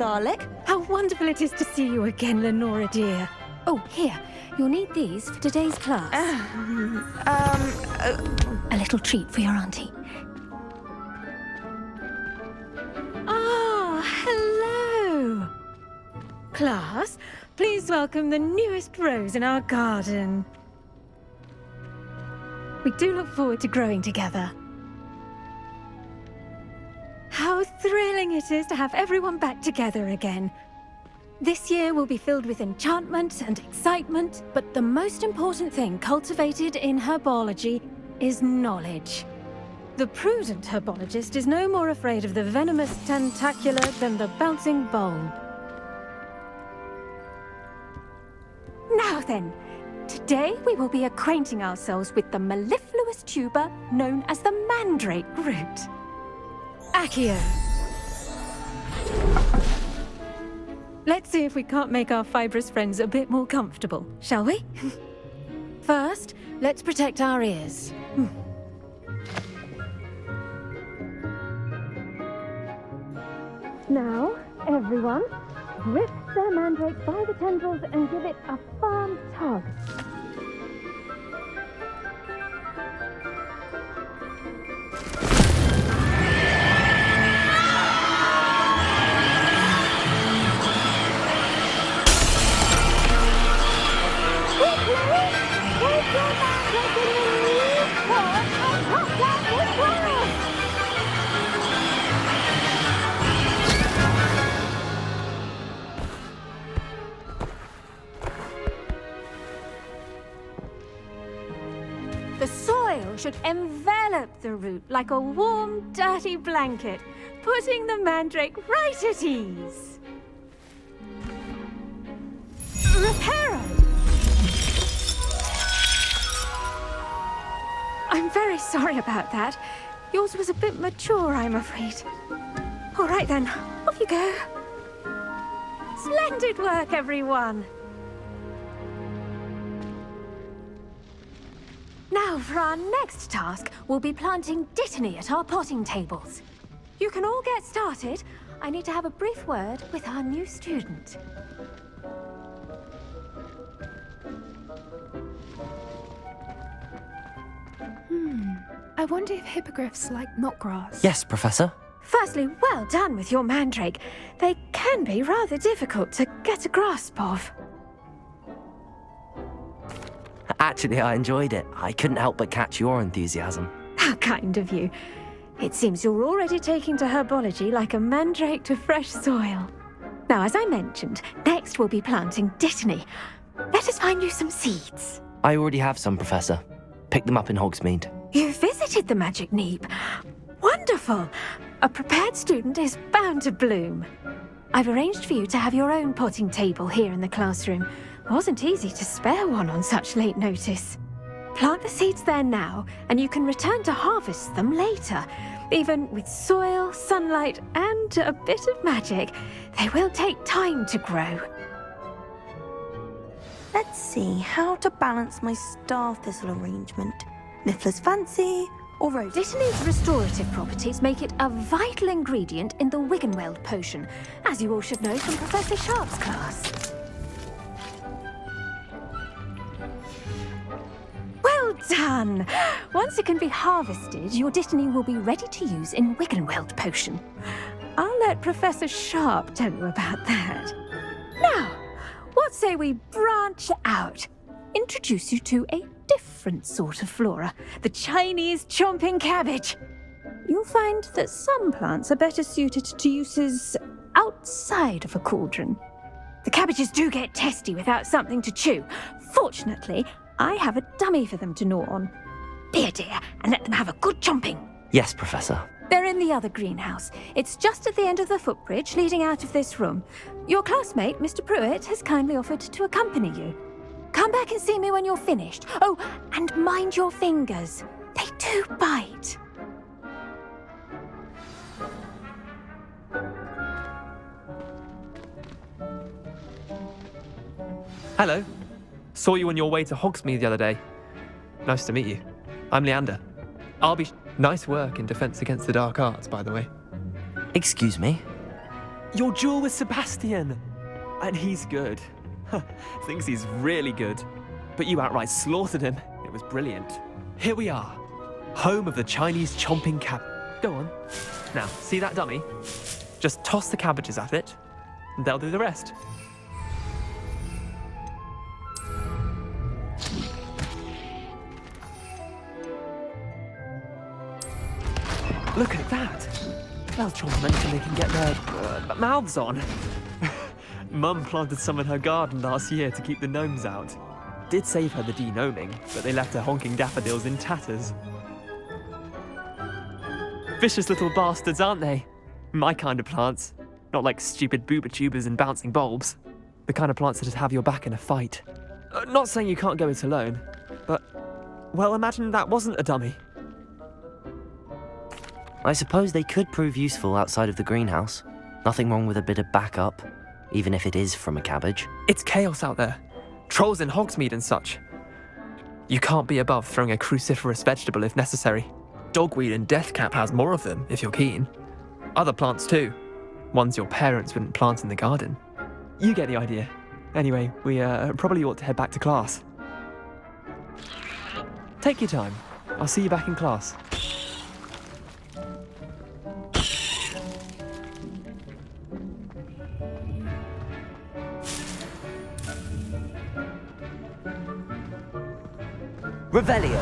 Dalek. How wonderful it is to see you again, Lenora dear. Oh, here. You'll need these for today's class. A little treat for your auntie. Ah, hello. Class, please welcome the newest rose in our garden. We do look forward to growing together. How thrilling it is to have everyone back together again. This year will be filled with enchantment and excitement, but the most important thing cultivated in herbology is knowledge. The prudent herbologist is no more afraid of the venomous tentacula than the bouncing bulb. Now then, today we will be acquainting ourselves with the mellifluous tuber known as the mandrake root. Accio. Let's see if we can't make our fibrous friends a bit more comfortable, shall we? First, let's protect our ears. Now, everyone, grip their mandrake by the tendrils and give it a firm tug. The soil should envelop the root like a warm, dirty blanket, putting the mandrake right at ease. Reparo! I'm very sorry about that. Yours was a bit mature, I'm afraid. All right then, off you go. Splendid work, everyone! Now, for our next task, we'll be planting dittany at our potting tables. You can all get started. I need to have a brief word with our new student. I wonder if hippogriffs like knotgrass. Yes, Professor. Firstly, well done with your mandrake. They can be rather difficult to get a grasp of. Actually, I enjoyed it. I couldn't help but catch your enthusiasm. How kind of you. It seems you're already taking to herbology like a mandrake to fresh soil. Now, as I mentioned, next we'll be planting dittany. Let us find you some seeds. I already have some, Professor. Picked them up in Hogsmeade. You visited the Magic Neep. Wonderful! A prepared student is bound to bloom. I've arranged for you to have your own potting table here in the classroom. Wasn't easy to spare one on such late notice. Plant the seeds there now, and you can return to harvest them later. Even with soil, sunlight, and a bit of magic, they will take time to grow. Let's see how to balance my star thistle arrangement. Niffler's fancy or rose? Dittany's restorative properties make it a vital ingredient in the Wiggenweld potion, as you all should know from Professor Sharp's class. Well done! Once it can be harvested, your dittany will be ready to use in Wiggenweld potion. I'll let Professor Sharp tell you about that. Now, what say we branch out? Introduce you to a different sort of flora, the Chinese chomping cabbage. You'll find that some plants are better suited to uses outside of a cauldron. The cabbages do get testy without something to chew. Fortunately, I have a dummy for them to gnaw on. Be a dear and let them have a good chomping. Yes, Professor. They're in the other greenhouse. It's just at the end of the footbridge leading out of this room. Your classmate, Mr. Pruitt, has kindly offered to accompany you. Come back and see me when you're finished. Oh, and mind your fingers. They do bite. Hello. Saw you on your way to Hogsmeade the other day. Nice to meet you. I'm Leander. Nice work in Defense Against the Dark Arts, by the way. Excuse me? Your duel with Sebastian! And he's good. Thinks he's really good. But you outright slaughtered him. It was brilliant. Here we are. Home of the Chinese chomping cab. Go on. Now, see that dummy? Just toss the cabbages at it, and they'll do the rest. Look at that! They'll chomp anything they can get their mouths on. Mum planted some in her garden last year to keep the gnomes out. Did save her the de-gnoming, but they left her honking daffodils in tatters. Vicious little bastards, aren't they? My kind of plants. Not like stupid booba tubers and bouncing bulbs. The kind of plants that'd have your back in a fight. Not saying you can't go it alone, but, well, imagine that wasn't a dummy. I suppose they could prove useful outside of the greenhouse. Nothing wrong with a bit of backup, even if it is from a cabbage. It's chaos out there. Trolls in Hogsmeade and such. You can't be above throwing a cruciferous vegetable if necessary. Dogweed and deathcap has more of them, if you're keen. Other plants too. Ones your parents wouldn't plant in the garden. You get the idea. Anyway, we probably ought to head back to class. Take your time. I'll see you back in class. Revelio.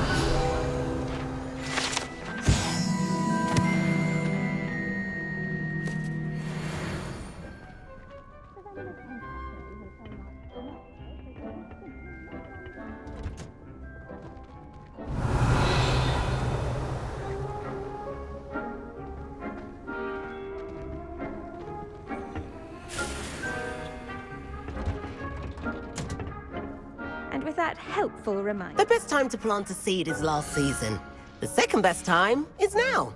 And with that helpful reminder. The best time to plant a seed is last season. The second best time is now.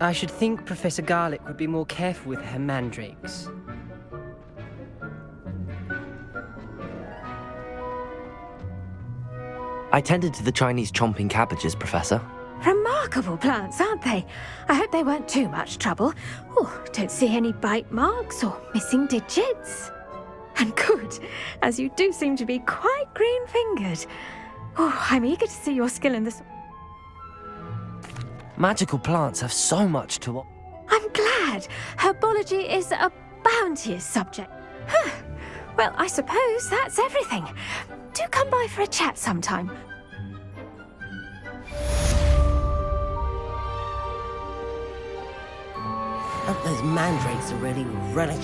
I should think Professor Garlick would be more careful with her mandrakes. I tended to the Chinese chomping cabbages, Professor. Remarkable plants, aren't they? I hope they weren't too much trouble. Oh, don't see any bite marks or missing digits. And good, as you do seem to be quite green-fingered. Oh, I'm eager to see your skill in this. Magical plants have so much to offer. I'm glad. Herbology is a bounteous subject. Huh. Well, I suppose that's everything. Do come by for a chat sometime. Hope those mandrakes are really relish.